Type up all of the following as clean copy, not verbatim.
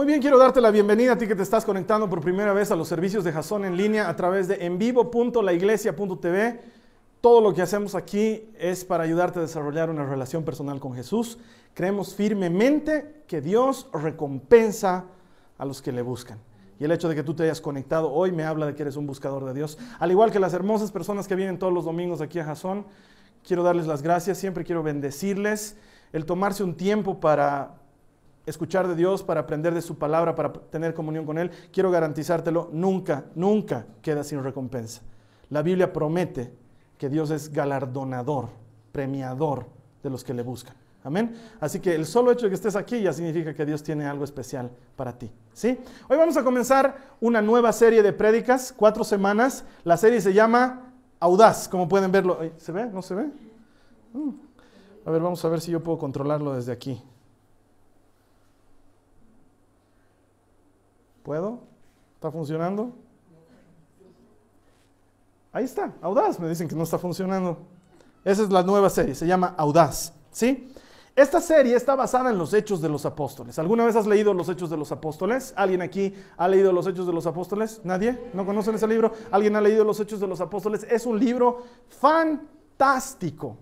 Muy bien, quiero darte la bienvenida a ti que te estás conectando por primera vez a los servicios de Jasón en línea a través de envivo.laiglesia.tv. Todo lo que hacemos aquí es para ayudarte a desarrollar una relación personal con Jesús. Creemos firmemente que Dios recompensa a los que le buscan. Y el hecho de que tú te hayas conectado hoy me habla de que eres un buscador de Dios. Al igual que las hermosas personas que vienen todos los domingos aquí a Jasón, quiero darles las gracias, siempre quiero bendecirles. El tomarse un tiempo para escuchar de Dios, para aprender de su palabra, para tener comunión con Él, quiero garantizártelo, nunca queda sin recompensa. La Biblia promete que Dios es galardonador, premiador de los que le buscan. Amén. Así que el solo hecho de que estés aquí ya significa que Dios tiene algo especial para ti. ¿Sí? Hoy vamos a comenzar una nueva serie de prédicas, 4 semanas. La serie se llama Audaz, como pueden verlo. ¿Se ve? ¿No se ve? A ver, vamos a ver si yo puedo controlarlo desde aquí. ¿Puedo? ¿Está funcionando? Ahí está, Audaz. Me dicen que no está funcionando. Esa es la nueva serie, se llama Audaz. ¿Sí? Esta serie está basada en los Hechos de los Apóstoles. ¿Alguna vez has leído los Hechos de los Apóstoles? ¿Alguien aquí ha leído los Hechos de los Apóstoles? ¿Nadie? ¿No conocen ese libro? ¿Alguien ha leído los Hechos de los Apóstoles? Es un libro fantástico.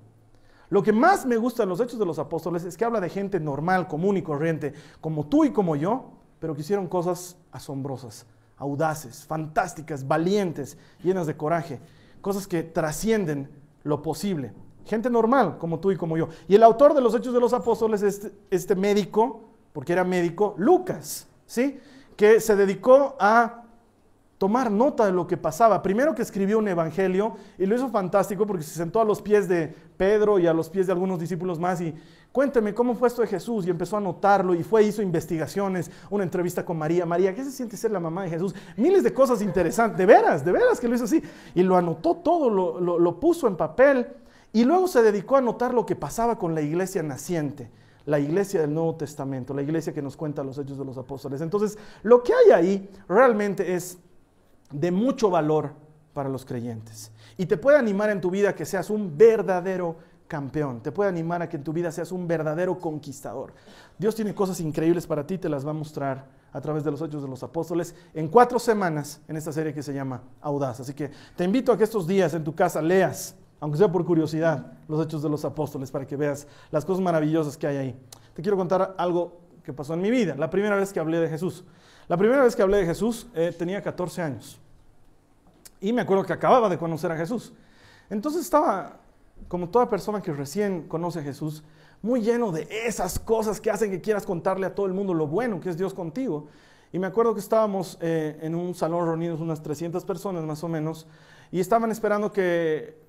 Lo que más me gusta en los Hechos de los Apóstoles es que habla de gente normal, común y corriente, como tú y como yo, pero que hicieron cosas asombrosas, audaces, fantásticas, valientes, llenas de coraje, cosas que trascienden lo posible. Gente normal, como tú y como yo. Y el autor de los Hechos de los Apóstoles es este médico, porque era médico, Lucas, ¿sí? Que se dedicó a tomar nota de lo que pasaba. Primero que escribió un evangelio, y lo hizo fantástico porque se sentó a los pies de Pedro y a los pies de algunos discípulos más y cuénteme cómo fue esto de Jesús, y empezó a anotarlo y hizo investigaciones, una entrevista con María. María, ¿qué se siente ser la mamá de Jesús? Miles de cosas interesantes, de veras que lo hizo así. Y lo anotó todo, lo puso en papel. Y luego se dedicó a notar lo que pasaba con la iglesia naciente, la iglesia del Nuevo Testamento, la iglesia que nos cuenta los Hechos de los Apóstoles. Entonces, lo que hay ahí realmente es de mucho valor para los creyentes. Y te puede animar en tu vida a que seas un verdadero campeón. Te puede animar a que en tu vida seas un verdadero conquistador. Dios tiene cosas increíbles para ti, te las va a mostrar a través de los Hechos de los Apóstoles en 4 semanas en esta serie que se llama Audaz. Así que te invito a que estos días en tu casa leas, aunque sea por curiosidad, los Hechos de los Apóstoles para que veas las cosas maravillosas que hay ahí. Te quiero contar algo que pasó en mi vida. La primera vez que hablé de Jesús. La primera vez que hablé de Jesús tenía 14 años. Y me acuerdo que acababa de conocer a Jesús. Entonces estaba, como toda persona que recién conoce a Jesús, muy lleno de esas cosas que hacen que quieras contarle a todo el mundo lo bueno que es Dios contigo. Y me acuerdo que estábamos en un salón reunidos unas 300 personas más o menos, y estaban esperando que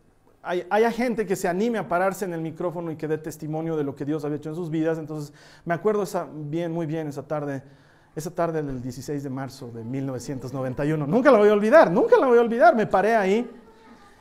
haya gente que se anime a pararse en el micrófono y que dé testimonio de lo que Dios había hecho en sus vidas. Entonces me acuerdo muy bien esa tarde del 16 de marzo de 1991. Nunca la voy a olvidar. Me paré ahí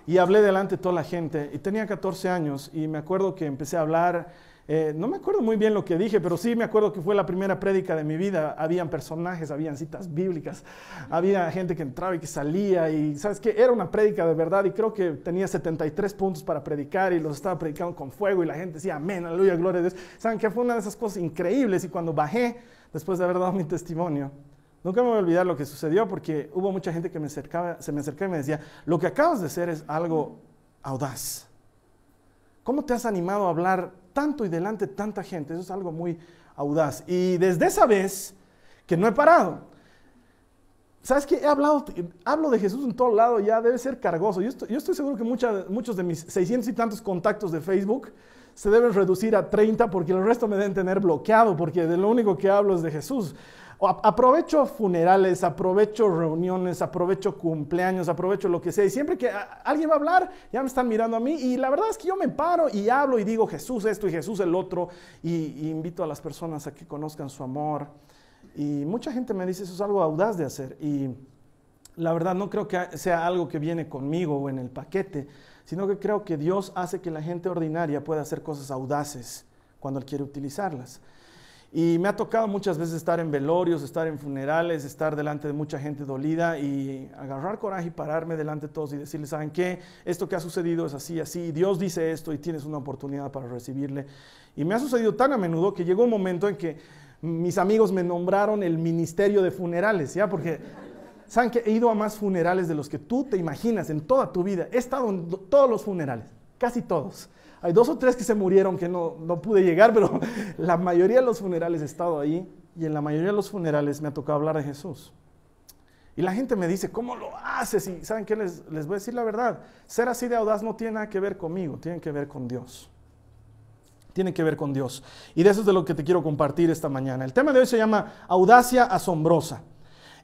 y hablé delante de toda la gente. Y tenía 14 años y me acuerdo que empecé a hablar. No me acuerdo muy bien lo que dije, pero sí me acuerdo que fue la primera prédica de mi vida. Habían personajes, habían citas bíblicas, había gente que entraba y que salía. Y ¿sabes qué? Era una prédica de verdad y creo que tenía 73 puntos para predicar y los estaba predicando con fuego y la gente decía amén, aleluya, gloria a Dios. ¿Saben qué? Fue una de esas cosas increíbles y cuando bajé, después de haber dado mi testimonio, nunca me voy a olvidar lo que sucedió porque hubo mucha gente que se me acercaba y me decía, lo que acabas de hacer es algo audaz. ¿Cómo te has animado a hablar tanto y delante de tanta gente? Eso es algo muy audaz. Y desde esa vez que no he parado. ¿Sabes qué? Hablo de Jesús en todo lado, ya debe ser cargoso. Yo estoy seguro que muchos de mis 600 y tantos contactos de Facebook se deben reducir a 30 porque el resto me deben tener bloqueado porque de lo único que hablo es de Jesús. Aprovecho funerales, aprovecho reuniones, aprovecho cumpleaños, aprovecho lo que sea. Y siempre que alguien va a hablar, ya me están mirando a mí. Y la verdad es que yo me paro y hablo y digo Jesús esto y Jesús el otro. Y invito a las personas a que conozcan su amor. Y mucha gente me dice, eso es algo audaz de hacer. Y la verdad no creo que sea algo que viene conmigo o en el paquete, sino que creo que Dios hace que la gente ordinaria pueda hacer cosas audaces cuando Él quiere utilizarlas. Y me ha tocado muchas veces estar en velorios, estar en funerales, estar delante de mucha gente dolida y agarrar coraje y pararme delante de todos y decirles, ¿saben qué? Esto que ha sucedido es así, así, Dios dice esto y tienes una oportunidad para recibirle. Y me ha sucedido tan a menudo que llegó un momento en que mis amigos me nombraron el ministerio de funerales, ¿ya? Porque saben que he ido a más funerales de los que tú te imaginas en toda tu vida. He estado en todos los funerales, casi todos. Hay 2 o 3 que se murieron que no pude llegar, pero la mayoría de los funerales he estado ahí, y en la mayoría de los funerales me ha tocado hablar de Jesús. Y la gente me dice, ¿cómo lo haces? Y ¿saben qué? Les voy a decir la verdad. Ser así de audaz no tiene nada que ver conmigo, tiene que ver con Dios. Tiene que ver con Dios. Y de eso es de lo que te quiero compartir esta mañana. El tema de hoy se llama audacia asombrosa.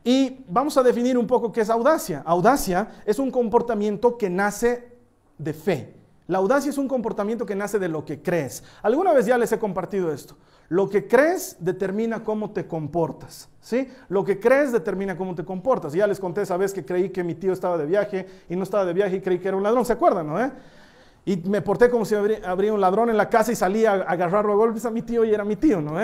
Y vamos a definir un poco qué es audacia. Audacia es un comportamiento que nace de fe. La audacia es un comportamiento que nace de lo que crees. Alguna vez ya les he compartido esto. Lo que crees determina cómo te comportas, ¿sí? Lo que crees determina cómo te comportas. Ya les conté esa vez que creí que mi tío estaba de viaje y no estaba de viaje y creí que era un ladrón, ¿se acuerdan, no? Y me porté como si habría un ladrón en la casa y salía a agarrarlo a golpes a mi tío y era mi tío, ¿no?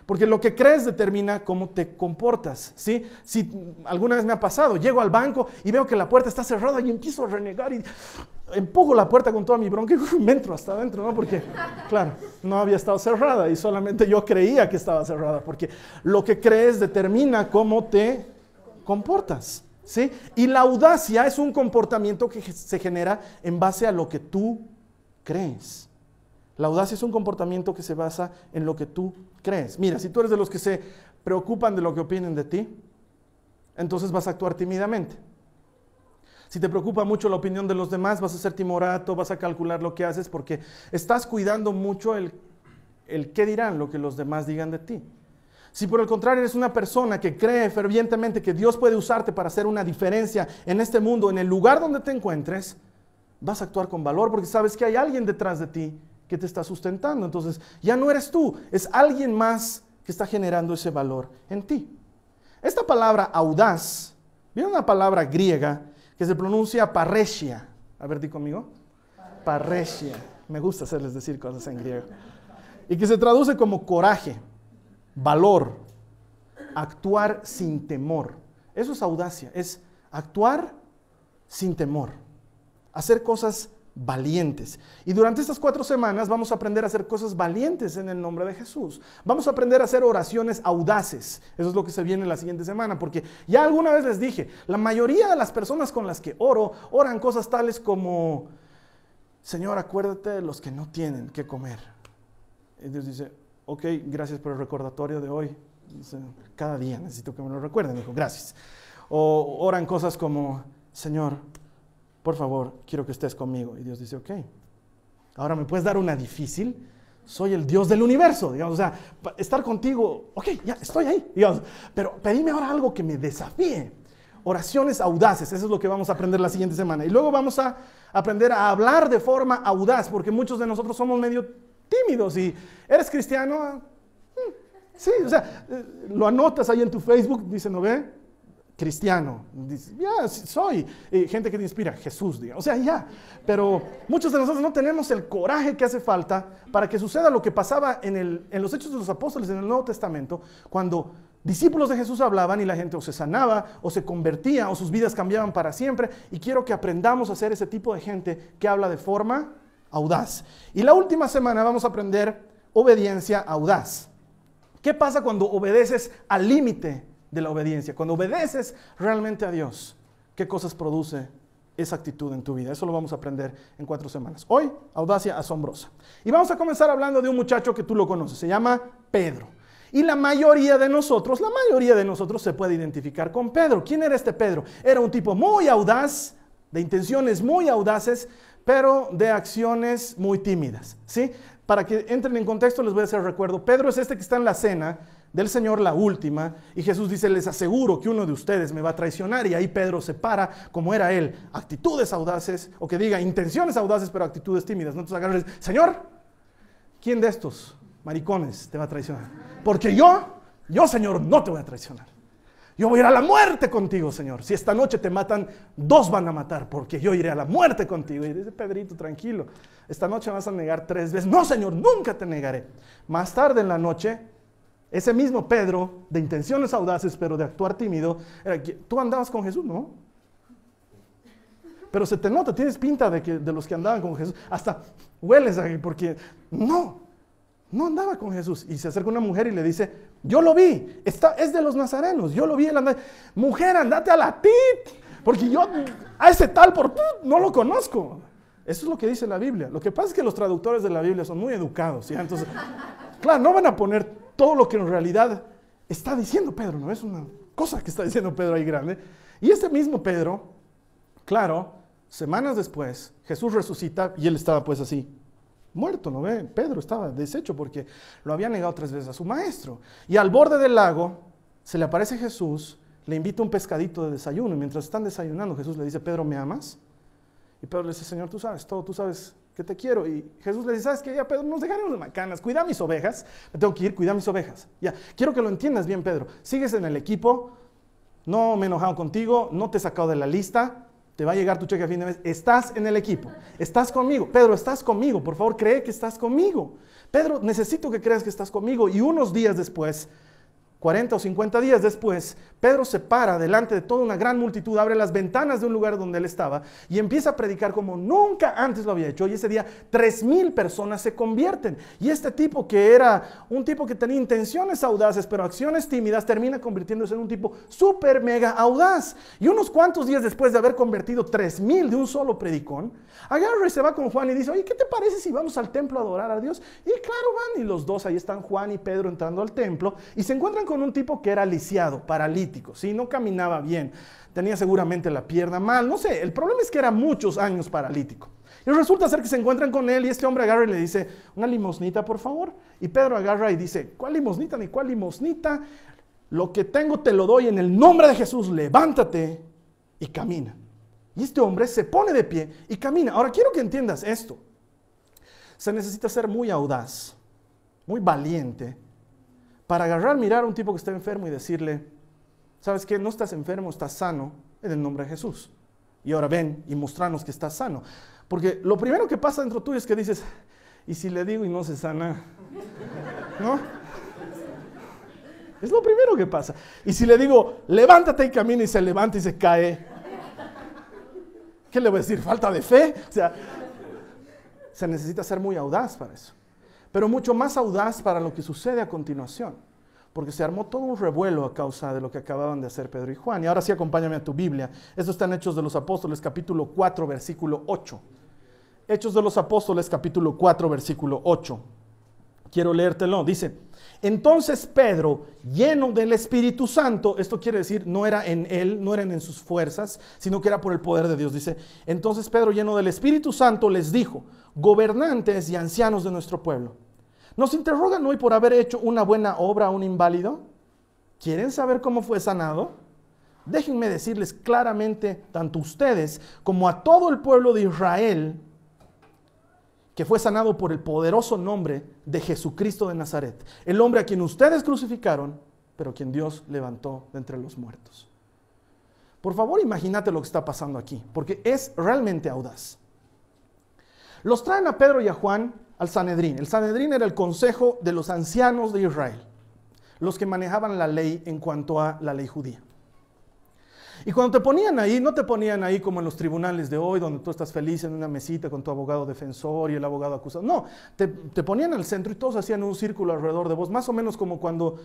Porque lo que crees determina cómo te comportas, ¿sí? Si alguna vez me ha pasado, llego al banco y veo que la puerta está cerrada y empiezo a renegar y empujo la puerta con toda mi bronca y me entro hasta adentro, ¿no? Porque, claro, no había estado cerrada y solamente yo creía que estaba cerrada, porque lo que crees determina cómo te comportas, ¿sí? Y la audacia es un comportamiento que se genera en base a lo que tú crees. La audacia es un comportamiento que se basa en lo que tú crees. Mira, si tú eres de los que se preocupan de lo que opinen de ti, entonces vas a actuar tímidamente. Si te preocupa mucho la opinión de los demás, vas a ser timorato, vas a calcular lo que haces porque estás cuidando mucho el qué dirán, lo que los demás digan de ti. Si por el contrario eres una persona que cree fervientemente que Dios puede usarte para hacer una diferencia en este mundo, en el lugar donde te encuentres, vas a actuar con valor porque sabes que hay alguien detrás de ti que te está sustentando. Entonces ya no eres tú, es alguien más que está generando ese valor en ti. Esta palabra audaz, viene una palabra griega que se pronuncia parresia. A ver, di conmigo. Parresia. Me gusta hacerles decir cosas en griego. Y que se traduce como coraje, valor, actuar sin temor. Eso es audacia, es actuar sin temor, hacer cosas valientes. Y durante estas 4 semanas vamos a aprender a hacer cosas valientes en el nombre de Jesús. Vamos a aprender a hacer oraciones audaces. Eso es lo que se viene la siguiente semana, porque ya alguna vez les dije, la mayoría de las personas con las que oran cosas tales como, Señor, acuérdate de los que no tienen qué comer. Y Dios dice, ok, gracias por el recordatorio de hoy. Dice, cada día necesito que me lo recuerden. Dijo, gracias. O oran cosas como, Señor, por favor, quiero que estés conmigo. Y Dios dice, ok. Ahora me puedes dar una difícil. Soy el Dios del universo, digamos. O sea, estar contigo, ok, ya estoy ahí, digamos. Pero pedime ahora algo que me desafíe. Oraciones audaces, eso es lo que vamos a aprender la siguiente semana. Y luego vamos a aprender a hablar de forma audaz, porque muchos de nosotros somos medio tímidos. Y eres cristiano, sí, o sea, lo anotas ahí en tu Facebook, dice, ¿no ve? Cristiano, dice, ya, soy gente que te inspira, Jesús, digamos, o sea, ya, pero muchos de nosotros no tenemos el coraje que hace falta para que suceda lo que pasaba en los Hechos de los Apóstoles en el Nuevo Testamento, cuando discípulos de Jesús hablaban y la gente o se sanaba, o se convertía, o sus vidas cambiaban para siempre, y quiero que aprendamos a ser ese tipo de gente que habla de forma audaz. Y la última semana vamos a aprender obediencia audaz. ¿Qué pasa cuando obedeces al límite de la obediencia? Cuando obedeces realmente a Dios, ¿qué cosas produce esa actitud en tu vida? Eso lo vamos a aprender en 4 semanas. Hoy, audacia asombrosa. Y vamos a comenzar hablando de un muchacho que tú lo conoces, se llama Pedro. Y la mayoría de nosotros se puede identificar con Pedro. ¿Quién era este Pedro? Era un tipo muy audaz, de intenciones muy audaces, pero de acciones muy tímidas, ¿sí? Para que entren en contexto les voy a hacer recuerdo. Pedro es este que está en la cena del Señor, la última, y Jesús dice, les aseguro que uno de ustedes me va a traicionar, y ahí Pedro se para, como era él, actitudes audaces, o que diga intenciones audaces, pero actitudes tímidas. Entonces agarra y dice, Señor, ¿quién de estos maricones te va a traicionar? Porque yo, Señor, no te voy a traicionar. Yo voy a ir a la muerte contigo, Señor. Si esta noche te matan, 2 van a matar, porque yo iré a la muerte contigo. Y dice, Pedrito, tranquilo, esta noche vas a negar 3 veces. No, Señor, nunca te negaré. Más tarde en la noche, ese mismo Pedro, de intenciones audaces, pero de actuar tímido, tú andabas con Jesús, ¿no? Pero se te nota, tienes pinta de los que andaban con Jesús. Hasta hueles ahí, porque no No andaba con Jesús. Y se acerca una mujer y le dice, yo lo vi, es de los nazarenos, yo lo vi. Mujer, andate a la tit, porque yo a ese tal por no lo conozco. Eso es lo que dice la Biblia. Lo que pasa es que los traductores de la Biblia son muy educados, ¿sí? Entonces, claro, no van a poner todo lo que en realidad está diciendo Pedro, no es una cosa que está diciendo Pedro ahí grande. Y este mismo Pedro, claro, semanas después, Jesús resucita y él estaba pues así, muerto, ¿no ve? Pedro estaba deshecho porque lo había negado 3 veces a su maestro. Y al borde del lago se le aparece Jesús, le invita un pescadito de desayuno y mientras están desayunando Jesús le dice, Pedro, ¿me amas? Y Pedro le dice, Señor, tú sabes todo, tú sabes que te quiero. Y Jesús le dice, ¿sabes qué? Ya, Pedro, nos dejaremos de macanas, cuida mis ovejas. Me tengo que ir, cuida mis ovejas. Ya, quiero que lo entiendas bien, Pedro. Sigues en el equipo, no me he enojado contigo, no te he sacado de la lista, te va a llegar tu cheque a fin de mes. Estás en el equipo, estás conmigo. Pedro, estás conmigo, por favor, cree que estás conmigo. Pedro, necesito que creas que estás conmigo. Y unos días después, 40 o 50 días después, Pedro se para delante de toda una gran multitud, abre las ventanas de un lugar donde él estaba y empieza a predicar como nunca antes lo había hecho. Y ese día 3,000 personas se convierten. Y este tipo que era un tipo que tenía intenciones audaces, pero acciones tímidas, termina convirtiéndose en un tipo súper mega audaz. Y unos cuantos días después de haber convertido 3,000 de un solo predicón, agarra y se va con Juan y dice, oye, ¿qué te parece si vamos al templo a adorar a Dios? Y claro, van, y los dos, ahí están Juan y Pedro entrando al templo, y se encuentran con un tipo que era lisiado, paralítico, ¿sí? No caminaba bien, tenía seguramente la pierna mal, no sé, el problema es que era muchos años paralítico. Y resulta ser que se encuentran con él y este hombre agarra y le dice, una limosnita por favor. Y Pedro agarra y dice, ¿cuál limosnita ni cuál limosnita? Lo que tengo te lo doy en el nombre de Jesús, levántate y camina. Y este hombre se pone de pie y camina. Ahora quiero que entiendas esto. Se necesita ser muy audaz, muy valiente, para agarrar, mirar a un tipo que está enfermo y decirle, ¿sabes qué? No estás enfermo, estás sano en el nombre de Jesús. Y ahora ven y mostrarnos que estás sano. Porque lo primero que pasa dentro tuyo es que dices, ¿y si le digo y no se sana? ¿No? Es lo primero que pasa. Y si le digo, levántate y camina y se levanta y se cae, ¿qué le voy a decir? ¿Falta de fe? O sea, se necesita ser muy audaz para eso. Pero mucho más audaz para lo que sucede a continuación. Porque se armó todo un revuelo a causa de lo que acababan de hacer Pedro y Juan. Y ahora sí, acompáñame a tu Biblia. Esto está en Hechos de los Apóstoles, capítulo 4, versículo 8. Hechos de los Apóstoles, capítulo 4, versículo 8. Quiero leértelo. Dice, entonces Pedro, lleno del Espíritu Santo, esto quiere decir, no era en él, no eran en sus fuerzas, sino que era por el poder de Dios. Dice, entonces Pedro, lleno del Espíritu Santo, les dijo, gobernantes y ancianos de nuestro pueblo, ¿nos interrogan hoy por haber hecho una buena obra a un inválido? ¿Quieren saber cómo fue sanado? Déjenme decirles claramente, tanto a ustedes como a todo el pueblo de Israel, que fue sanado por el poderoso nombre de Jesucristo de Nazaret, el hombre a quien ustedes crucificaron, pero quien Dios levantó de entre los muertos. Por favor, imagínate lo que está pasando aquí, porque es realmente audaz. Los traen a Pedro y a Juan al Sanedrín. El Sanedrín era el consejo de los ancianos de Israel, los que manejaban la ley en cuanto a la ley judía. Y cuando te ponían ahí, no te ponían ahí como en los tribunales de hoy, donde tú estás feliz en una mesita con tu abogado defensor y el abogado acusado. No, te ponían al centro y todos hacían un círculo alrededor de vos, más o menos como cuando,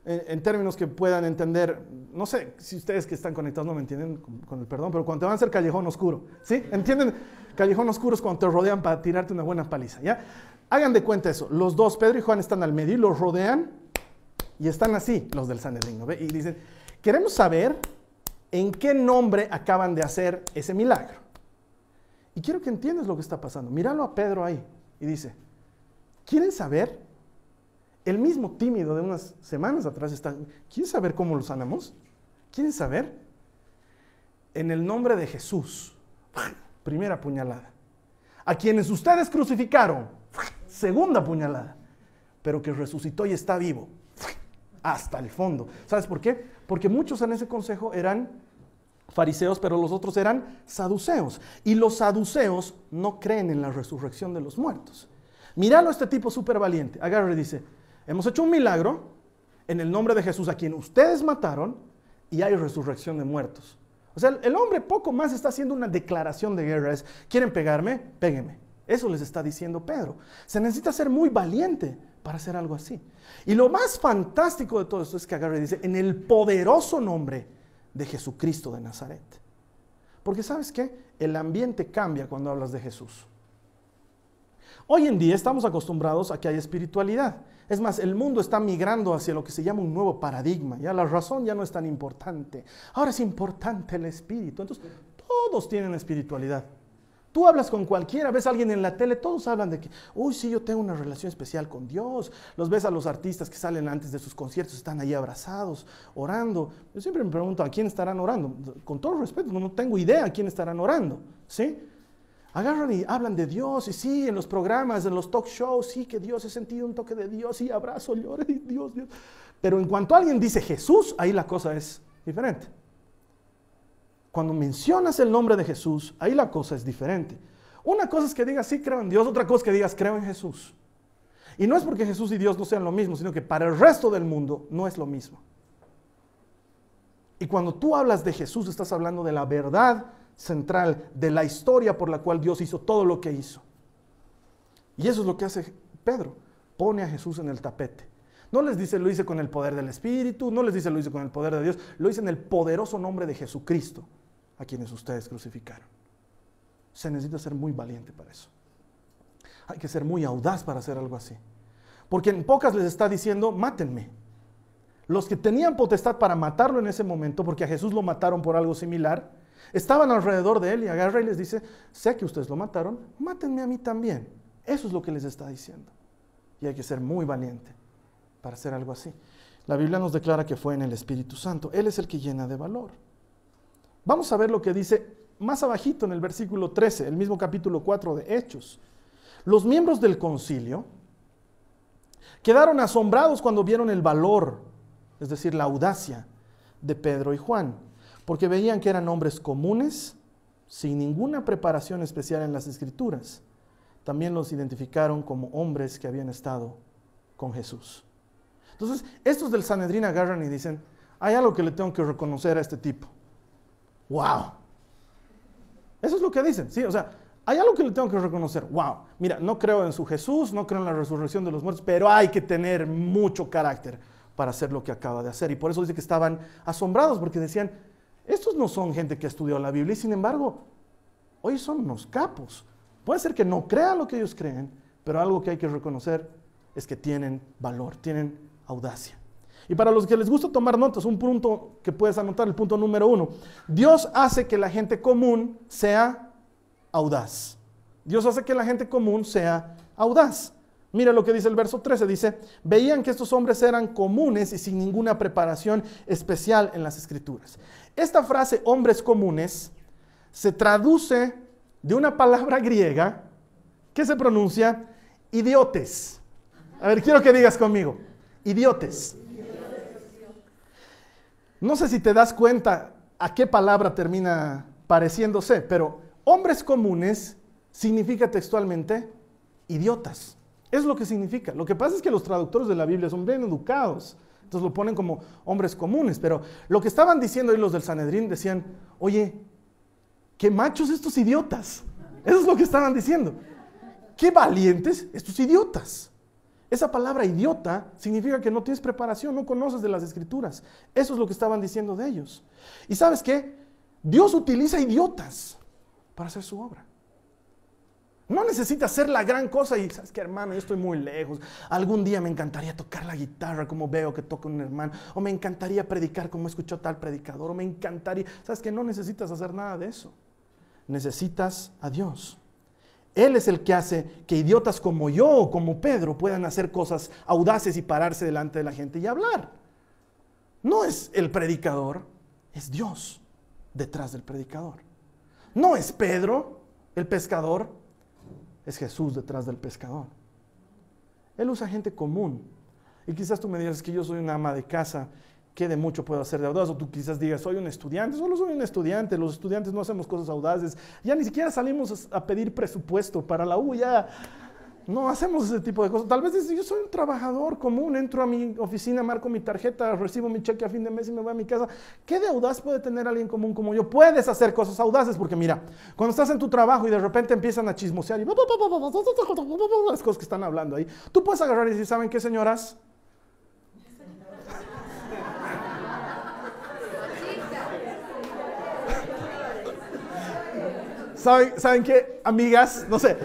en términos que puedan entender, no sé si ustedes que están conectados no me entienden, con el perdón, pero cuando te van a hacer callejón oscuro, ¿sí? ¿Entienden? Callejón oscuro es cuando te rodean para tirarte una buena paliza, ¿ya? Hagan de cuenta eso, los dos, Pedro y Juan, están al medio y los rodean y están así, los del Sanedrín, ¿no ve? Y dicen, queremos saber en qué nombre acaban de hacer ese milagro. Y quiero que entiendas lo que está pasando. Míralo a Pedro ahí y dice, ¿quieren saber? El mismo tímido de unas semanas atrás está, ¿quieren saber cómo lo sanamos? ¿Quieren saber? En el nombre de Jesús, primera puñalada. A quienes ustedes crucificaron, segunda puñalada, pero que resucitó y está vivo, hasta el fondo. ¿Sabes por qué? Porque muchos en ese consejo eran fariseos, pero los otros eran saduceos. Y los saduceos no creen en la resurrección de los muertos. Míralo a este tipo súper valiente. Agarra y dice, hemos hecho un milagro en el nombre de Jesús a quien ustedes mataron y hay resurrección de muertos. O sea, el hombre poco más está haciendo una declaración de guerra. ¿Quieren pegarme? Péguenme. Eso les está diciendo Pedro. Se necesita ser muy valiente para hacer algo así. Y lo más fantástico de todo esto es que agarra y dice, en el poderoso nombre de Jesucristo de Nazaret. Porque ¿sabes qué? El ambiente cambia cuando hablas de Jesús. Hoy en día estamos acostumbrados a que hay espiritualidad. Es más, el mundo está migrando hacia lo que se llama un nuevo paradigma. Ya la razón ya no es tan importante. Ahora es importante el espíritu. Entonces, todos tienen espiritualidad. Tú hablas con cualquiera, ves a alguien en la tele, todos hablan de que, uy, sí, yo tengo una relación especial con Dios. Los ves a los artistas que salen antes de sus conciertos, están ahí abrazados, orando. Yo siempre me pregunto, ¿a quién estarán orando? Con todo respeto, no tengo idea a quién estarán orando, ¿sí? Agarran y hablan de Dios, y sí, en los programas, en los talk shows, sí, que Dios, he sentido un toque de Dios, sí, abrazo, lloro, y Dios. Pero en cuanto alguien dice Jesús, ahí la cosa es diferente. Cuando mencionas el nombre de Jesús, ahí la cosa es diferente. Una cosa es que digas, sí, creo en Dios, otra cosa es que digas, creo en Jesús. Y no es porque Jesús y Dios no sean lo mismo, sino que para el resto del mundo no es lo mismo. Y cuando tú hablas de Jesús, estás hablando de la verdad central, de la historia por la cual Dios hizo todo lo que hizo. Y eso es lo que hace Pedro, pone a Jesús en el tapete. No les dice, lo hice con el poder del Espíritu, no les dice, lo hice con el poder de Dios, lo hice en el poderoso nombre de Jesucristo, a quienes ustedes crucificaron. Se necesita ser muy valiente para eso. Hay que ser muy audaz para hacer algo así. Porque en pocas les está diciendo, mátenme. Los que tenían potestad para matarlo en ese momento, porque a Jesús lo mataron por algo similar, estaban alrededor de él y agarra y les dice, sé que ustedes lo mataron, mátenme a mí también. Eso es lo que les está diciendo. Y hay que ser muy valiente para hacer algo así. La Biblia nos declara que fue en el Espíritu Santo. Él es el que llena de valor. Vamos a ver lo que dice más abajito en el versículo 13, el mismo capítulo 4 de Hechos. Los miembros del concilio quedaron asombrados cuando vieron el valor, es decir, la audacia de Pedro y Juan, porque veían que eran hombres comunes, sin ninguna preparación especial en las Escrituras. También los identificaron como hombres que habían estado con Jesús. Entonces, estos del Sanedrín agarran y dicen, hay algo que le tengo que reconocer a este tipo. ¡Wow! Eso es lo que dicen, ¿sí? O sea, hay algo que le tengo que reconocer. ¡Wow! Mira, no creo en su Jesús, no creo en la resurrección de los muertos, pero hay que tener mucho carácter para hacer lo que acaba de hacer. Y por eso dice que estaban asombrados, porque decían, estos no son gente que estudió la Biblia, y sin embargo, hoy son unos capos. Puede ser que no crean lo que ellos creen, pero algo que hay que reconocer es que tienen valor, tienen audacia. Y para los que les gusta tomar notas, un punto que puedes anotar, el punto número 1. Dios hace que la gente común sea audaz. Dios hace que la gente común sea audaz. Mira lo que dice el verso 13, dice, veían que estos hombres eran comunes y sin ninguna preparación especial en las Escrituras. Esta frase, hombres comunes, se traduce de una palabra griega que se pronuncia idiotes. A ver, quiero que digas conmigo, idiotes. No sé si te das cuenta a qué palabra termina pareciéndose, pero hombres comunes significa textualmente idiotas. Es lo que significa. Lo que pasa es que los traductores de la Biblia son bien educados, entonces lo ponen como hombres comunes, pero lo que estaban diciendo ahí los del Sanedrín decían, oye, qué machos estos idiotas. Eso es lo que estaban diciendo. Qué valientes estos idiotas. Esa palabra idiota significa que no tienes preparación, no conoces de las Escrituras. Eso es lo que estaban diciendo de ellos. ¿Y sabes qué? Dios utiliza idiotas para hacer su obra. No necesitas hacer la gran cosa y, ¿sabes qué, hermano? Yo estoy muy lejos. Algún día me encantaría tocar la guitarra como veo que toca un hermano. O me encantaría predicar como escuchó tal predicador. O me encantaría... ¿Sabes qué? No necesitas hacer nada de eso. Necesitas a Dios. Él es el que hace que idiotas como yo o como Pedro puedan hacer cosas audaces y pararse delante de la gente y hablar. No es el predicador, es Dios detrás del predicador. No es Pedro, el pescador, es Jesús detrás del pescador. Él usa gente común. Y quizás tú me digas que yo soy una ama de casa, ¿qué de mucho puedo hacer de audaz? O tú quizás digas, soy un estudiante, solo soy un estudiante, los estudiantes no hacemos cosas audaces, ya ni siquiera salimos a pedir presupuesto para la U, ya No hacemos ese tipo de cosas. Tal vez dices, yo soy un trabajador común, entro a mi oficina, marco mi tarjeta, recibo mi cheque a fin de mes y me voy a mi casa. ¿Qué de audaz puede tener alguien común como yo? Puedes hacer cosas audaces porque mira, cuando estás en tu trabajo y de repente empiezan a chismosear y las cosas que están hablando ahí, tú puedes agarrar y decir, ¿saben qué, señoras? ¿Saben qué, amigas? No sé.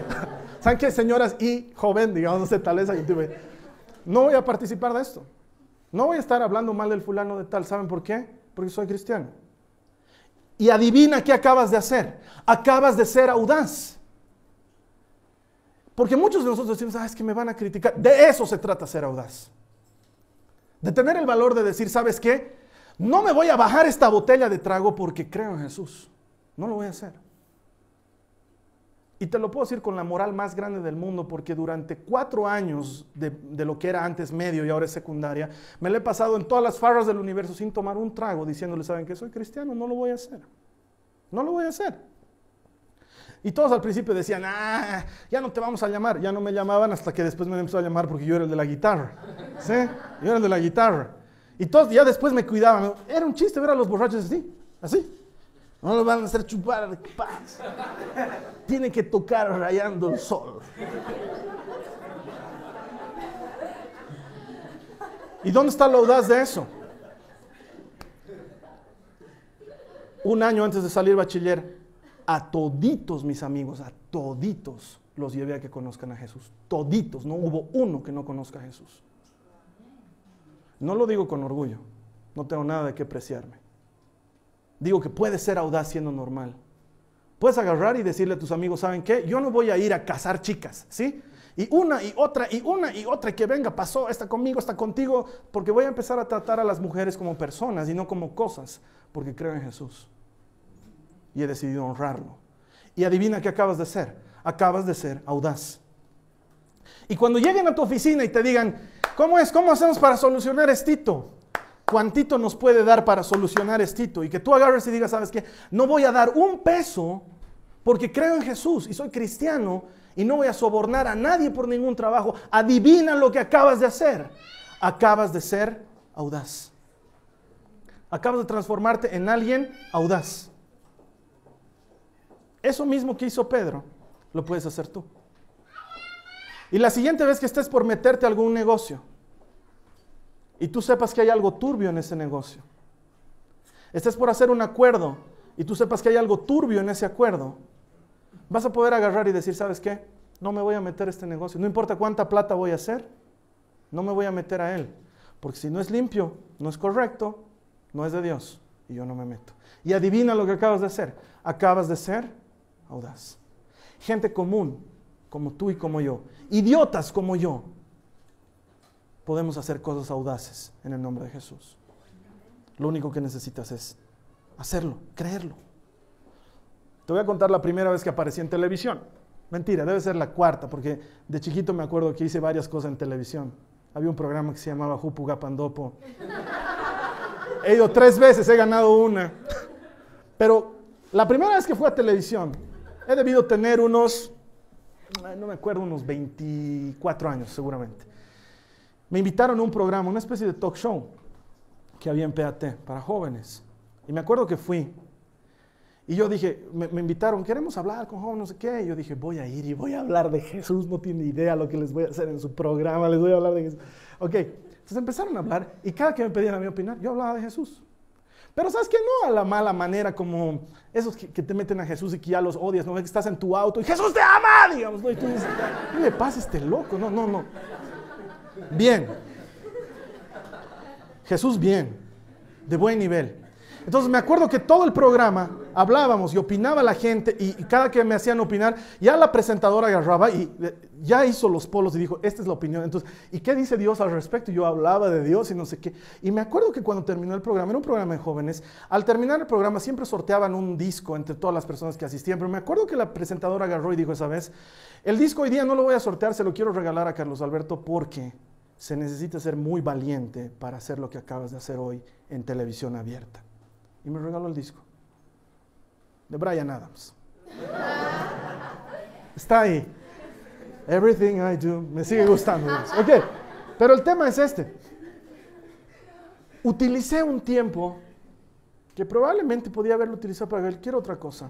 ¿Saben qué, señoras y joven, digamos, no sé, tal vez hay YouTube? No voy a participar de esto. No voy a estar hablando mal del fulano de tal. ¿Saben por qué? Porque soy cristiano. Y adivina qué acabas de hacer. Acabas de ser audaz. Porque muchos de nosotros decimos, es que me van a criticar. De eso se trata ser audaz. De tener el valor de decir, ¿sabes qué? No me voy a bajar esta botella de trago porque creo en Jesús. No lo voy a hacer. Y te lo puedo decir con la moral más grande del mundo, porque durante 4 años de lo que era antes medio y ahora es secundaria, me lo he pasado en todas las farras del universo sin tomar un trago, diciéndole, ¿saben qué? Soy cristiano, no lo voy a hacer. No lo voy a hacer. Y todos al principio decían, ya no te vamos a llamar. Ya no me llamaban hasta que después me empezó a llamar porque yo era el de la guitarra. ¿Sí? Yo era el de la guitarra. Y todos ya después me cuidaban. Era un chiste ver a los borrachos así, así. No lo van a hacer chupar de paz. Tiene que tocar rayando el sol. ¿Y dónde está la audaz de eso? Un año antes de salir bachiller, a toditos mis amigos, a toditos los llevé a que conozcan a Jesús. Toditos, no hubo uno que no conozca a Jesús. No lo digo con orgullo, no tengo nada de qué preciarme. Digo que puedes ser audaz siendo normal. Puedes agarrar y decirle a tus amigos, ¿saben qué? Yo no voy a ir a cazar chicas, ¿sí? Y una y otra y una y otra, y que venga, pasó, está conmigo, está contigo, porque voy a empezar a tratar a las mujeres como personas y no como cosas, porque creo en Jesús. Y he decidido honrarlo. Y adivina qué acabas de ser. Acabas de ser audaz. Y cuando lleguen a tu oficina y te digan, ¿cómo es? ¿Cómo hacemos para solucionar estito? ¿Cuántito nos puede dar para solucionar estito? Y que tú agarres y digas, ¿sabes qué? No voy a dar un peso porque creo en Jesús y soy cristiano y no voy a sobornar a nadie por ningún trabajo. Adivina lo que acabas de hacer. Acabas de ser audaz. Acabas de transformarte en alguien audaz. Eso mismo que hizo Pedro, lo puedes hacer tú. Y la siguiente vez que estés por meterte a algún negocio, y tú sepas que hay algo turbio en ese negocio, estés por hacer un acuerdo y tú sepas que hay algo turbio en ese acuerdo, vas a poder agarrar y decir, ¿sabes qué? No me voy a meter a este negocio. No importa cuánta plata voy a hacer, no me voy a meter a él. Porque si no es limpio, no es correcto, no es de Dios. Y yo no me meto. Y adivina lo que acabas de hacer. Acabas de ser audaz. Gente común, como tú y como yo. Idiotas como yo. Podemos hacer cosas audaces en el nombre de Jesús. Lo único que necesitas es hacerlo, creerlo. Te voy a contar la primera vez que aparecí en televisión. Mentira, debe ser la cuarta, porque de chiquito me acuerdo que hice varias cosas en televisión. Había un programa que se llamaba Jupu Gapandopo. He ido 3 veces, he ganado una. Pero la primera vez que fui a televisión, he debido tener unos, no me acuerdo, unos 24 años seguramente. Me invitaron a un programa, una especie de talk show que había en PAT para jóvenes. Y me acuerdo que fui. Y yo dije, me invitaron, queremos hablar con jóvenes, no sé qué. Y yo dije, voy a ir y voy a hablar de Jesús. No tiene idea lo que les voy a hacer en su programa, les voy a hablar de Jesús. Ok, entonces empezaron a hablar y cada que me pedían a mí opinar, yo hablaba de Jesús. Pero ¿sabes qué? No a la mala manera como esos que te meten a Jesús y que ya los odias, no ves que estás en tu auto y ¡Jesús te ama! Digamos, ¿no? Y tú dices, ¿qué le pasa a este loco? No. Bien. Jesús bien, de buen nivel. Entonces me acuerdo que todo el programa hablábamos y opinaba la gente y cada que me hacían opinar, ya la presentadora agarraba y ya hizo los polos y dijo, esta es la opinión. Entonces, ¿y qué dice Dios al respecto? Y yo hablaba de Dios y no sé qué. Y me acuerdo que cuando terminó el programa, era un programa de jóvenes, al terminar el programa siempre sorteaban un disco entre todas las personas que asistían, pero me acuerdo que la presentadora agarró y dijo esa vez, el disco hoy día no lo voy a sortear, se lo quiero regalar a Carlos Alberto porque se necesita ser muy valiente para hacer lo que acabas de hacer hoy en televisión abierta. Y me regaló el disco de Bryan Adams. Está ahí. Everything I do. Me sigue gustando. Ok, pero el tema es este. Utilicé un tiempo que probablemente podía haberlo utilizado para cualquier otra cosa,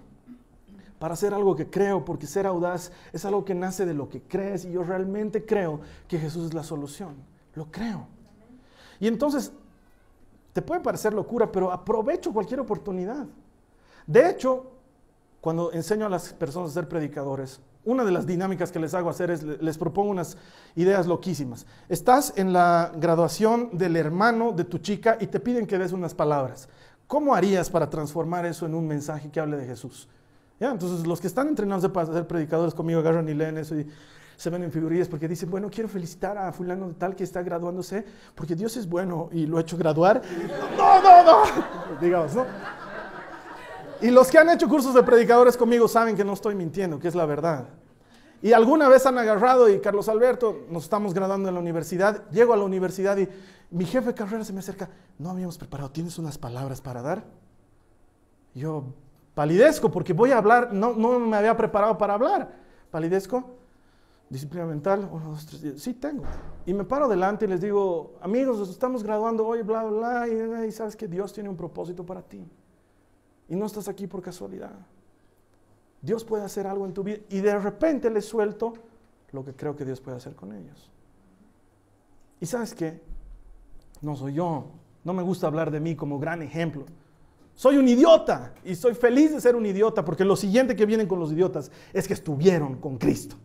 para hacer algo que creo, porque ser audaz es algo que nace de lo que crees, y yo realmente creo que Jesús es la solución. Lo creo. Y entonces, te puede parecer locura, pero aprovecho cualquier oportunidad. De hecho, cuando enseño a las personas a ser predicadores, una de las dinámicas que les hago hacer es, les propongo unas ideas loquísimas. Estás en la graduación del hermano de tu chica y te piden que des unas palabras. ¿Cómo harías para transformar eso en un mensaje que hable de Jesús? ¿Ya? Entonces, los que están entrenados para ser predicadores conmigo agarran y leen eso y se ven en figurillas porque dicen, bueno, quiero felicitar a fulano de tal que está graduándose porque Dios es bueno y lo ha hecho graduar. No. Digamos, ¿no? Y los que han hecho cursos de predicadores conmigo saben que no estoy mintiendo, que es la verdad. Y alguna vez han agarrado, y Carlos Alberto, nos estamos graduando en la universidad, llego a la universidad y mi jefe de carrera se me acerca, no habíamos preparado, ¿tienes unas palabras para dar? Yo palidezco porque voy a hablar, no me había preparado para hablar. Palidezco, disciplina mental, 1, 2, 3 días, sí tengo. Y me paro delante y les digo, amigos, nos estamos graduando hoy, bla, bla, bla, y sabes que Dios tiene un propósito para ti. Y no estás aquí por casualidad. Dios puede hacer algo en tu vida. Y de repente les suelto lo que creo que Dios puede hacer con ellos. Y ¿sabes qué? No soy yo. No me gusta hablar de mí como gran ejemplo. Soy un idiota. Y soy feliz de ser un idiota porque lo siguiente que vienen con los idiotas es que estuvieron con Cristo.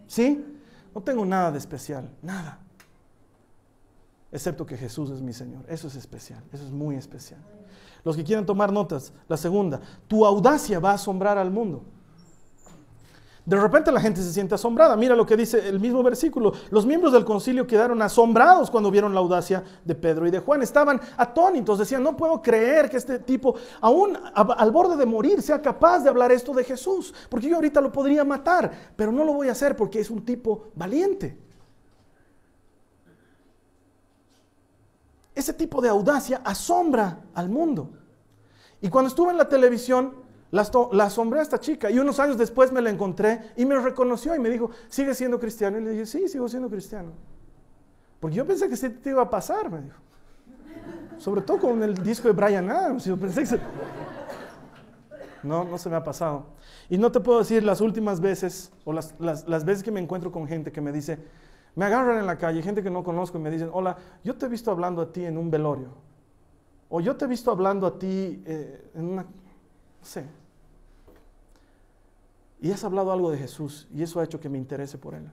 ¿Sí? No tengo nada de especial. Nada. Excepto que Jesús es mi Señor. Eso es especial. Eso es muy especial. Los que quieran tomar notas, la segunda, tu audacia va a asombrar al mundo. De repente la gente se siente asombrada. Mira lo que dice el mismo versículo. Los miembros del concilio quedaron asombrados cuando vieron la audacia de Pedro y de Juan. Estaban atónitos, decían, no puedo creer que este tipo, aún al borde de morir, sea capaz de hablar esto de Jesús. Porque yo ahorita lo podría matar, pero no lo voy a hacer porque es un tipo valiente. Ese tipo de audacia asombra al mundo. Y cuando estuve en la televisión, la asombré a esta chica. Y unos años después me la encontré y me reconoció y me dijo, ¿sigues siendo cristiano? Y le dije, sí, sigo siendo cristiano. Porque yo pensé que sí te iba a pasar, me dijo. Sobre todo con el disco de Bryan Adams. Yo pensé que no se me ha pasado. Y no te puedo decir las últimas veces, o las veces que me encuentro con gente que me dice, me agarran en la calle, gente que no conozco y me dicen, hola, yo te he visto hablando a ti en un velorio. O yo te he visto hablando a ti en una, no sé. Y has hablado algo de Jesús y eso ha hecho que me interese por Él.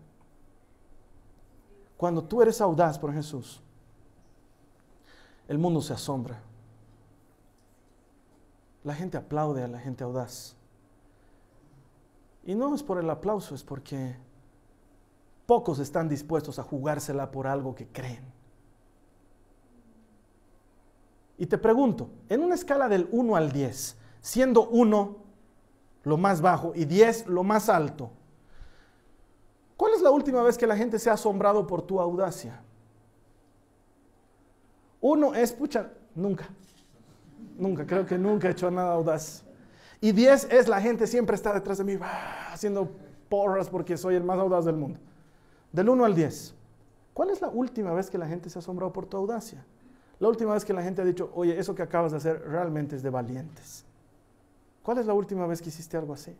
Cuando tú eres audaz por Jesús, el mundo se asombra. La gente aplaude a la gente audaz. Y no es por el aplauso, es porque pocos están dispuestos a jugársela por algo que creen. Y te pregunto, en una escala del 1 al 10, siendo 1 lo más bajo y 10 lo más alto, ¿cuál es la última vez que la gente se ha asombrado por tu audacia? 1 es, nunca. Nunca, creo que nunca he hecho nada audaz. Y 10 es, la gente siempre está detrás de mí, haciendo porras porque soy el más audaz del mundo. Del 1 al 10, ¿cuál es la última vez que la gente se ha asombrado por tu audacia? La última vez que la gente ha dicho, oye, eso que acabas de hacer realmente es de valientes. ¿Cuál es la última vez que hiciste algo así?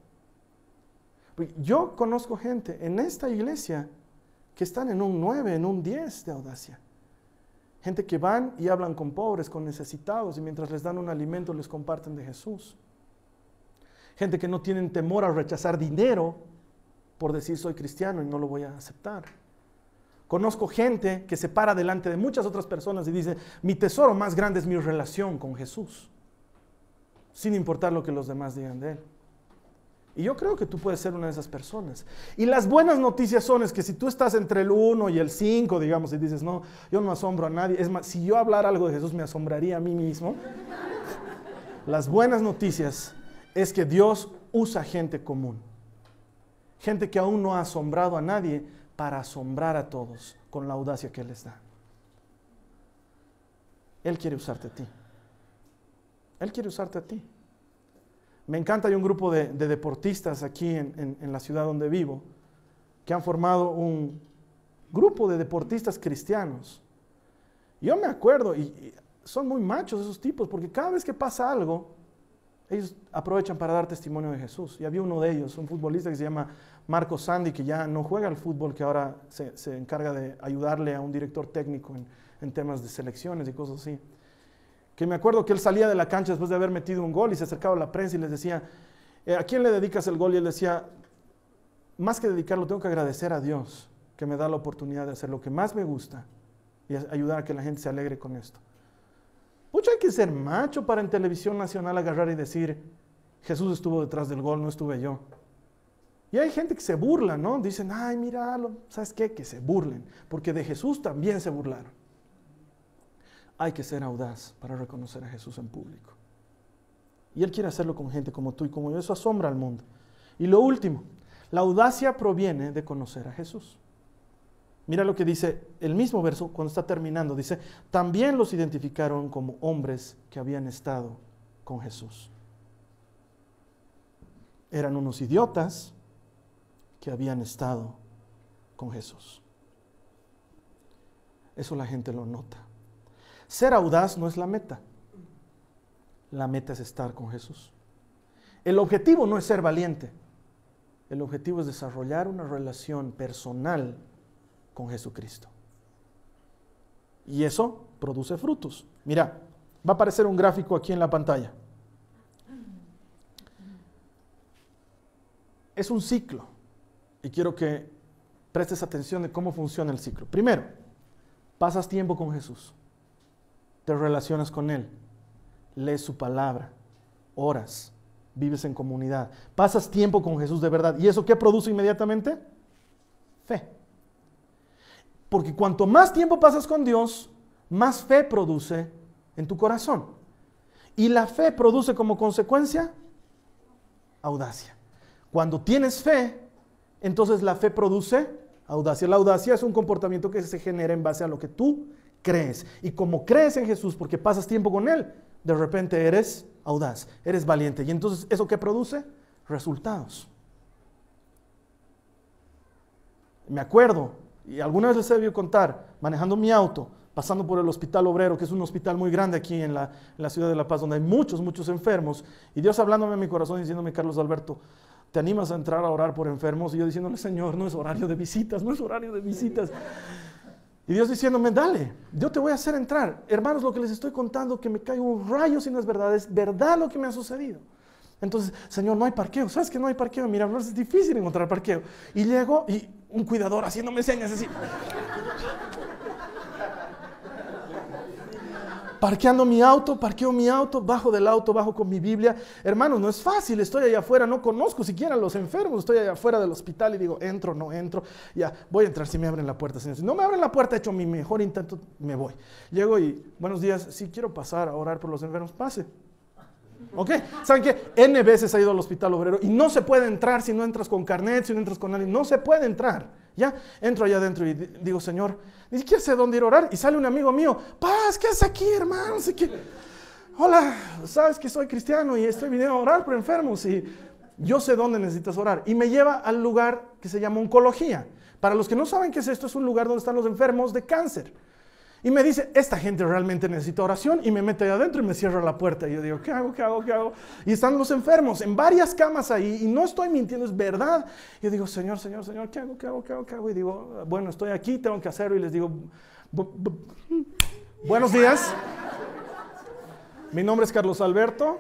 Porque yo conozco gente en esta iglesia que están en un 9, en un 10 de audacia. Gente que van y hablan con pobres, con necesitados, y mientras les dan un alimento les comparten de Jesús. Gente que no tienen temor a rechazar dinero por decir soy cristiano y no lo voy a aceptar. Conozco gente que se para delante de muchas otras personas y dice, mi tesoro más grande es mi relación con Jesús, sin importar lo que los demás digan de Él. Y yo creo que tú puedes ser una de esas personas. Y las buenas noticias son es que si tú estás entre el 1 y el 5, digamos, y dices, no, yo no asombro a nadie. Es más, si yo hablara algo de Jesús me asombraría a mí mismo. Las buenas noticias es que Dios usa gente común. Gente que aún no ha asombrado a nadie para asombrar a todos con la audacia que Él les da. Él quiere usarte a ti. Él quiere usarte a ti. Me encanta, hay un grupo de deportistas aquí en la ciudad donde vivo, que han formado un grupo de deportistas cristianos. Yo me acuerdo, y son muy machos esos tipos, porque cada vez que pasa algo, ellos aprovechan para dar testimonio de Jesús. Y había uno de ellos, un futbolista que se llama Marco Sandy, que ya no juega al fútbol, que ahora se encarga de ayudarle a un director técnico en temas de selecciones y cosas así. Que me acuerdo que él salía de la cancha después de haber metido un gol y se acercaba a la prensa y les decía, ¿a quién le dedicas el gol? Y él decía, más que dedicarlo, tengo que agradecer a Dios que me da la oportunidad de hacer lo que más me gusta y ayudar a que la gente se alegre con esto. Mucho hay que ser macho para en televisión nacional agarrar y decir, Jesús estuvo detrás del gol, no estuve yo. Y hay gente que se burla, ¿no? Dicen, ay, míralo, ¿sabes qué? Que se burlen, porque de Jesús también se burlaron. Hay que ser audaz para reconocer a Jesús en público. Y Él quiere hacerlo con gente como tú y como yo. Eso asombra al mundo. Y lo último, la audacia proviene de conocer a Jesús. Mira lo que dice el mismo verso cuando está terminando. Dice, también los identificaron como hombres que habían estado con Jesús. Eran unos idiotas que habían estado con Jesús. Eso la gente lo nota. Ser audaz no es la meta. La meta es estar con Jesús. El objetivo no es ser valiente. El objetivo es desarrollar una relación personal con Jesucristo. Y eso produce frutos. Mira, va a aparecer un gráfico aquí en la pantalla. Es un ciclo. Y quiero que prestes atención de cómo funciona el ciclo. Primero, pasas tiempo con Jesús. Te relacionas con Él. Lees su palabra. Oras. Vives en comunidad. Pasas tiempo con Jesús de verdad. ¿Y eso qué produce inmediatamente? Fe. Porque cuanto más tiempo pasas con Dios, más fe produce en tu corazón. Y la fe produce como consecuencia audacia. Cuando tienes fe, entonces la fe produce audacia. La audacia es un comportamiento que se genera en base a lo que tú crees. Y como crees en Jesús porque pasas tiempo con Él, de repente eres audaz, eres valiente. Y entonces, ¿eso qué produce? Resultados. Me acuerdo, y alguna vez les he debido contar, manejando mi auto, pasando por el Hospital Obrero, que es un hospital muy grande aquí en la ciudad de La Paz, donde hay muchos enfermos, y Dios hablándome en mi corazón, diciéndome, Carlos Alberto, ¿te animas a entrar a orar por enfermos? Y yo diciéndole, Señor, no es horario de visitas, no es horario de visitas. Y Dios diciéndome, dale, yo te voy a hacer entrar. Hermanos, lo que les estoy contando, que me cae un rayo si no es verdad lo que me ha sucedido. Entonces, Señor, no hay parqueo. ¿Sabes que no hay parqueo? Mira, es difícil encontrar parqueo. Y llego y un cuidador haciéndome señas así. Parqueo mi auto, bajo del auto, bajo con mi Biblia. Hermanos, no es fácil, estoy allá afuera, no conozco siquiera a los enfermos, estoy allá afuera del hospital y digo, entro, no entro, ya, voy a entrar si me abren la puerta, Señor. Si no me abren la puerta, he hecho mi mejor intento, me voy. Llego y, buenos días, si quiero pasar a orar por los enfermos, pase. ¿Ok? ¿Saben qué? N veces he ido al Hospital Obrero y no se puede entrar si no entras con carnet, si no entras con alguien, no se puede entrar. Ya, entro allá adentro y digo, Señor, ni siquiera sé dónde ir a orar. Y sale un amigo mío, Paz, ¿qué haces aquí, hermano? Hola, sabes que soy cristiano y estoy viniendo a orar por enfermos y yo sé dónde necesitas orar. Y me lleva al lugar que se llama oncología. Para los que no saben qué es esto, es un lugar donde están los enfermos de cáncer. Y me dice, esta gente realmente necesita oración, y me mete ahí adentro y me cierra la puerta. Y yo digo, ¿qué hago? Y están los enfermos en varias camas ahí, y no estoy mintiendo, es verdad. Y yo digo, Señor, ¿qué hago? Y digo, bueno, estoy aquí, tengo que hacerlo. Y les digo, buenos días. Mi nombre es Carlos Alberto,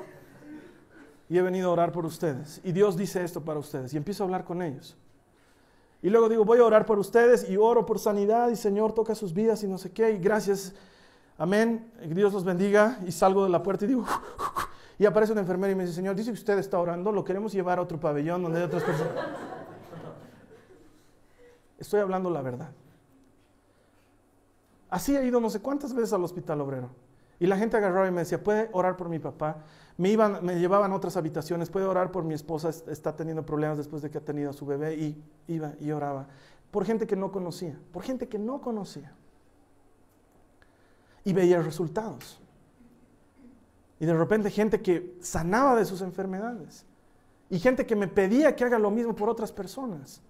y he venido a orar por ustedes. Y Dios dice esto para ustedes. Y empiezo a hablar con ellos. Y luego digo, voy a orar por ustedes y oro por sanidad y Señor toca sus vidas y no sé qué. Y gracias, amén, Dios los bendiga. Y salgo de la puerta y digo, y aparece una enfermera y me dice, Señor, dice que usted está orando, lo queremos llevar a otro pabellón donde hay otras personas. Estoy hablando la verdad. Así he ido no sé cuántas veces al Hospital Obrero. Y la gente agarraba y me decía, ¿puede orar por mi papá? Me llevaban a otras habitaciones, ¿puede orar por mi esposa? Está teniendo problemas después de que ha tenido a su bebé. Y iba y oraba. Por gente que no conocía. Y veía resultados. Y de repente gente que sanaba de sus enfermedades. Y gente que me pedía que haga lo mismo por otras personas.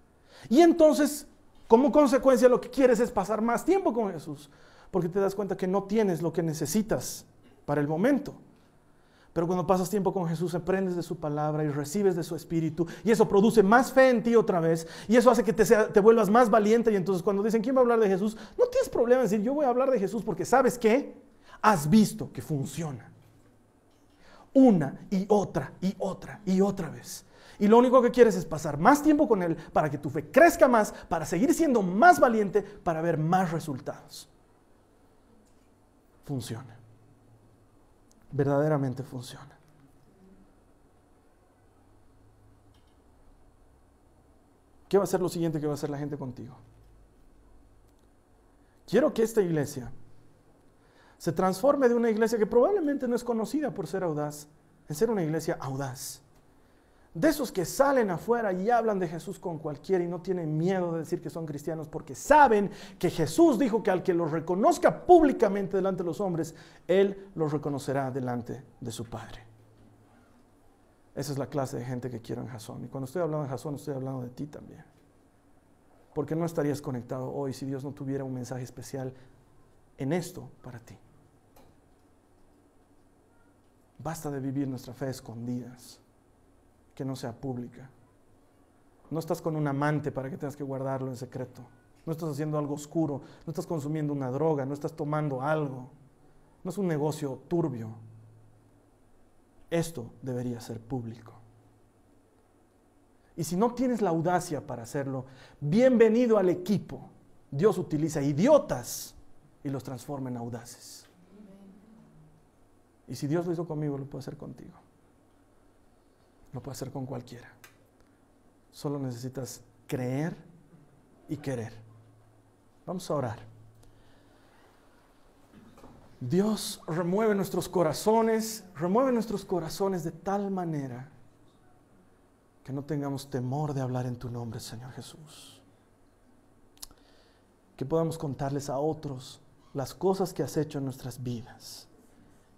Y entonces, como consecuencia, lo que quieres es pasar más tiempo con Jesús, porque te das cuenta que no tienes lo que necesitas para el momento. Pero cuando pasas tiempo con Jesús, aprendes de su palabra y recibes de su espíritu, y eso produce más fe en ti otra vez, y eso hace que te vuelvas más valiente. Y entonces cuando dicen, ¿quién va a hablar de Jesús? No tienes problema en decir, yo voy a hablar de Jesús, porque ¿sabes qué? Has visto que funciona. Una y otra y otra y otra vez. Y lo único que quieres es pasar más tiempo con Él para que tu fe crezca más, para seguir siendo más valiente, para ver más resultados. Funciona. Verdaderamente funciona. ¿Qué va a ser lo siguiente que va a hacer la gente contigo? Quiero que esta iglesia se transforme de una iglesia que probablemente no es conocida por ser audaz, en ser una iglesia audaz. De esos que salen afuera y hablan de Jesús con cualquiera y no tienen miedo de decir que son cristianos, porque saben que Jesús dijo que al que los reconozca públicamente delante de los hombres, Él los reconocerá delante de su Padre. Esa es la clase de gente que quiero en Jasón. Y cuando estoy hablando de Jasón, estoy hablando de ti también. Porque no estarías conectado hoy si Dios no tuviera un mensaje especial en esto para ti. Basta de vivir nuestra fe escondidas, que no sea pública. No estás con un amante para que tengas que guardarlo en secreto. No estás haciendo algo oscuro, no estás consumiendo una droga, no estás tomando algo. No es un negocio turbio. Esto debería ser público. Y si no tienes la audacia para hacerlo, bienvenido al equipo. Dios utiliza idiotas y los transforma en audaces. Y si Dios lo hizo conmigo, lo puede hacer contigo. Lo puede hacer con cualquiera. Solo necesitas creer y querer. Vamos a orar. Dios, remueve nuestros corazones de tal manera que no tengamos temor de hablar en tu nombre, Señor Jesús. Que podamos contarles a otros las cosas que has hecho en nuestras vidas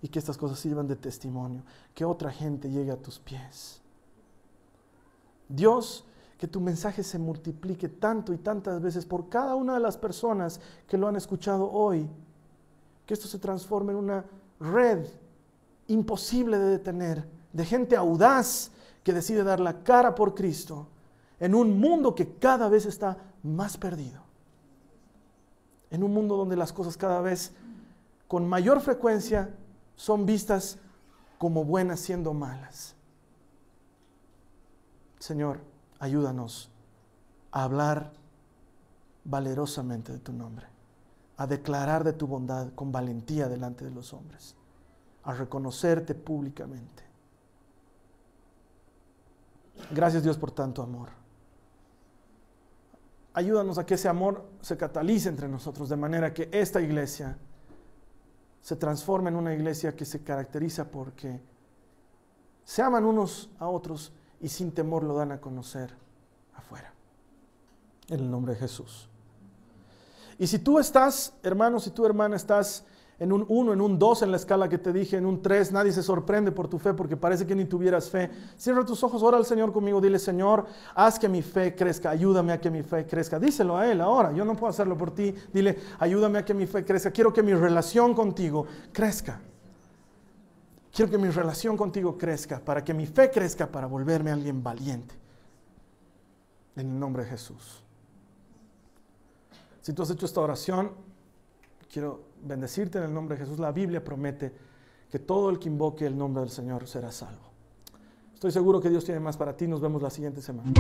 y que estas cosas sirvan de testimonio, que otra gente llegue a tus pies. Dios, que tu mensaje se multiplique tanto y tantas veces por cada una de las personas que lo han escuchado hoy, que esto se transforme en una red imposible de detener, de gente audaz que decide dar la cara por Cristo en un mundo que cada vez está más perdido, en un mundo donde las cosas cada vez con mayor frecuencia son vistas como buenas siendo malas. Señor, ayúdanos a hablar valerosamente de tu nombre, a declarar de tu bondad con valentía delante de los hombres, a reconocerte públicamente. Gracias, Dios, por tanto amor. Ayúdanos a que ese amor se catalice entre nosotros, de manera que esta iglesia se transforme en una iglesia que se caracteriza porque se aman unos a otros y sin temor lo dan a conocer afuera. En el nombre de Jesús. Y si tú estás, hermano, si tu hermana estás en un 1, en un 2 en la escala que te dije, en un 3, nadie se sorprende por tu fe porque parece que ni tuvieras fe. Cierra tus ojos, ora al Señor conmigo, dile: Señor, haz que mi fe crezca, ayúdame a que mi fe crezca. Díselo a Él ahora, yo no puedo hacerlo por ti. Dile: ayúdame a que mi fe crezca, quiero que mi relación contigo crezca. Quiero que mi relación contigo crezca, para que mi fe crezca, para volverme alguien valiente. En el nombre de Jesús. Si tú has hecho esta oración, quiero bendecirte en el nombre de Jesús. La Biblia promete que todo el que invoque el nombre del Señor será salvo. Estoy seguro que Dios tiene más para ti. Nos vemos la siguiente semana.